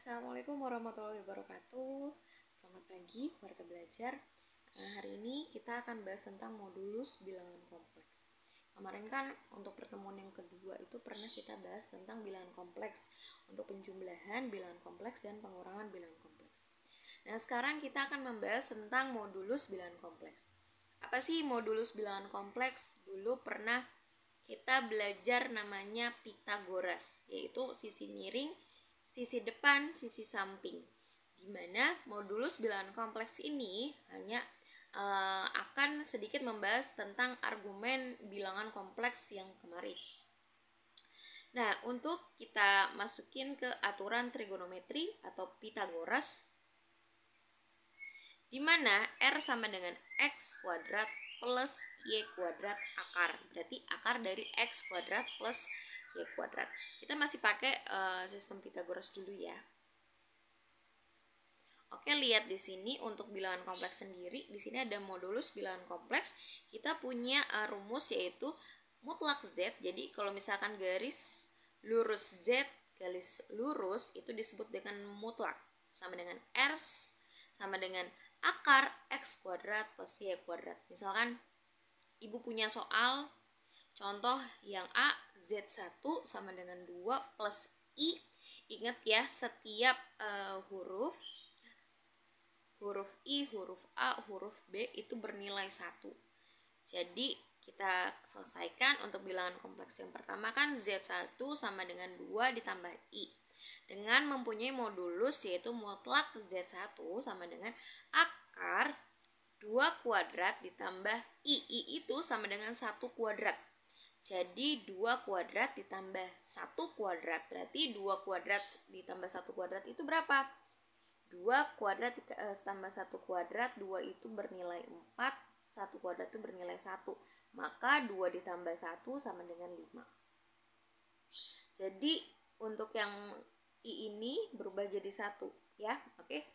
Assalamualaikum warahmatullahi wabarakatuh. Selamat pagi warga belajar. Hari ini kita akan bahas tentang modulus bilangan kompleks. Kemarin kan untuk pertemuan yang kedua itu pernah kita bahas tentang bilangan kompleks untuk penjumlahan bilangan kompleks dan pengurangan bilangan kompleks. Nah, sekarang kita akan membahas tentang modulus bilangan kompleks. Apa sih modulus bilangan kompleks? Dulu pernah kita belajar namanya Pitagoras, yaitu sisi miring, sisi depan, sisi samping. Di mana modulus bilangan kompleks ini hanya akan sedikit membahas tentang argumen bilangan kompleks yang kemarin. Nah, untuk kita masukin ke aturan trigonometri atau Pitagoras, di mana R sama dengan X kuadrat plus Y kuadrat akar. Berarti akar dari X kuadrat plus Y kuadrat. Kita masih pakai sistem Pitagoras dulu ya. Oke, lihat di sini untuk bilangan kompleks sendiri, di sini ada modulus bilangan kompleks. Kita punya rumus yaitu mutlak Z. Jadi kalau misalkan garis lurus Z, garis lurus itu disebut dengan mutlak. Sama dengan R sama dengan akar X kuadrat plus Y kuadrat. Misalkan ibu punya soal contoh yang A, Z1 sama dengan 2 plus I. Ingat ya, setiap huruf I, huruf A, huruf B itu bernilai 1. Jadi kita selesaikan untuk bilangan kompleks yang pertama kan Z1 sama dengan 2 ditambah I. Dengan mempunyai modulus yaitu mutlak Z1 sama dengan akar 2 kuadrat ditambah I itu sama dengan 1 kuadrat. Jadi 2 kuadrat ditambah 1 kuadrat. Berarti 2 kuadrat ditambah 1 kuadrat itu berapa? 2 kuadrat tambah 1 kuadrat, 2 itu bernilai 4, 1 kuadrat itu bernilai 1. Maka 2 ditambah 1 sama dengan 5. Jadi untuk yang I ini berubah jadi 1 ya. Oke.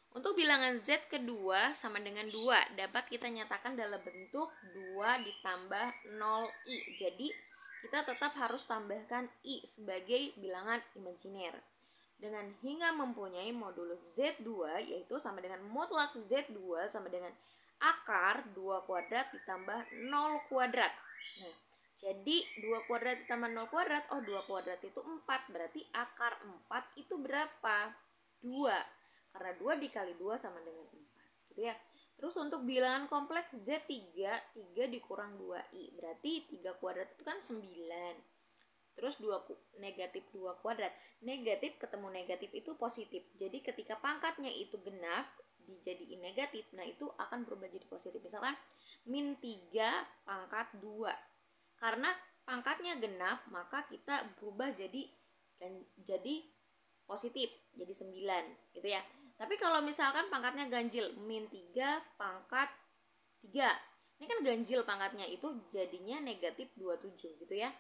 Untuk bilangan Z kedua sama dengan 2 dapat kita nyatakan dalam bentuk 2 ditambah 0I. Jadi kita tetap harus tambahkan I sebagai bilangan imajiner. Dengan hingga mempunyai modulus Z2 yaitu sama dengan mutlak Z2 sama dengan akar 2 kuadrat ditambah 0 kuadrat. Nah, jadi 2 kuadrat ditambah 0 kuadrat, 2 kuadrat itu 4, berarti akar 4 itu berapa? 2. Karena 2 dikali 2 sama dengan 4, gitu ya. Terus untuk bilangan kompleks Z3, 3 dikurang 2I, berarti 3 kuadrat itu kan 9. Terus negatif 2 kuadrat. Negatif ketemu negatif itu positif. Jadi ketika pangkatnya itu genap dijadiin negatif, nah itu akan berubah jadi positif. Misalkan min 3 pangkat 2. Karena pangkatnya genap, maka kita berubah jadi positif, jadi 9 gitu ya. Tapi kalau misalkan pangkatnya ganjil, min 3 pangkat 3. Ini kan ganjil pangkatnya, itu jadinya negatif 27 gitu ya.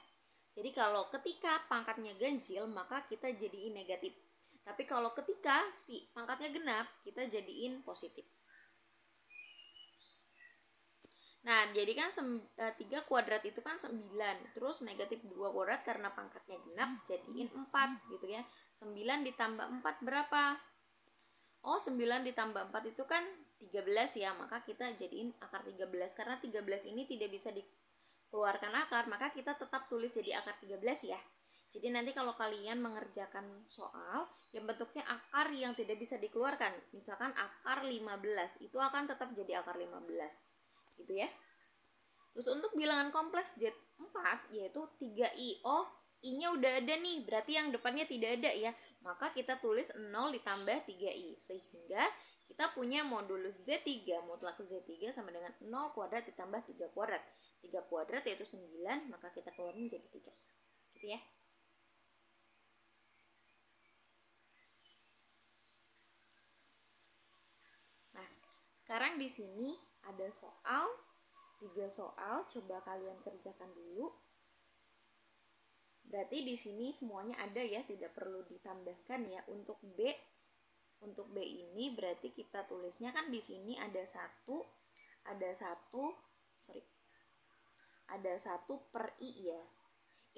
Jadi kalau ketika pangkatnya ganjil maka kita jadiin negatif. Tapi kalau ketika si pangkatnya genap kita jadiin positif. Nah, jadi kan 3 kuadrat itu kan 9. Terus negatif 2 kuadrat karena pangkatnya genap jadiin 4 gitu ya. 9 ditambah 4 berapa? 9 ditambah 4 itu kan 13 ya. Maka kita jadiin akar 13. Karena 13 ini tidak bisa keluarkan akar, maka kita tetap tulis jadi akar 13 ya. Jadi nanti kalau kalian mengerjakan soal yang bentuknya akar yang tidak bisa dikeluarkan, misalkan akar 15, itu akan tetap jadi akar 15 gitu ya. Terus untuk bilangan kompleks Z4 yaitu 3I. I-nya udah ada nih, berarti yang depannya tidak ada ya. Maka kita tulis 0 ditambah 3I, sehingga kita punya modulus Z3, mutlak Z3 sama dengan 0 kuadrat ditambah 3 kuadrat. 3 kuadrat yaitu 9, maka kita keluarin jadi 3. Gitu ya. Nah, sekarang di sini ada soal, 3 soal, coba kalian kerjakan dulu. Berarti di sini semuanya ada ya, tidak perlu ditambahkan ya. Untuk B ini berarti kita tulisnya kan di sini ada 1 per I ya.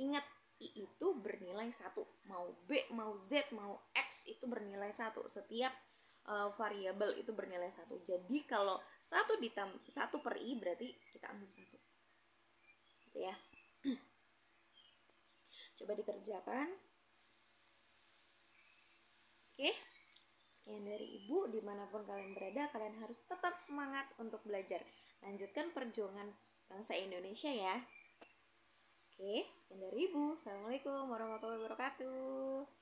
Ingat I itu bernilai 1. Mau B, mau Z, mau X itu bernilai 1. Setiap variabel itu bernilai 1. Jadi kalau 1 per I berarti kita ambil 1. Gitu ya. Coba dikerjakan. Oke. Sekian dari Ibu. Dimanapun kalian berada, kalian harus tetap semangat untuk belajar. Lanjutkan perjuangan bangsa Indonesia ya. Oke, sekian dari Ibu. Assalamualaikum warahmatullahi wabarakatuh.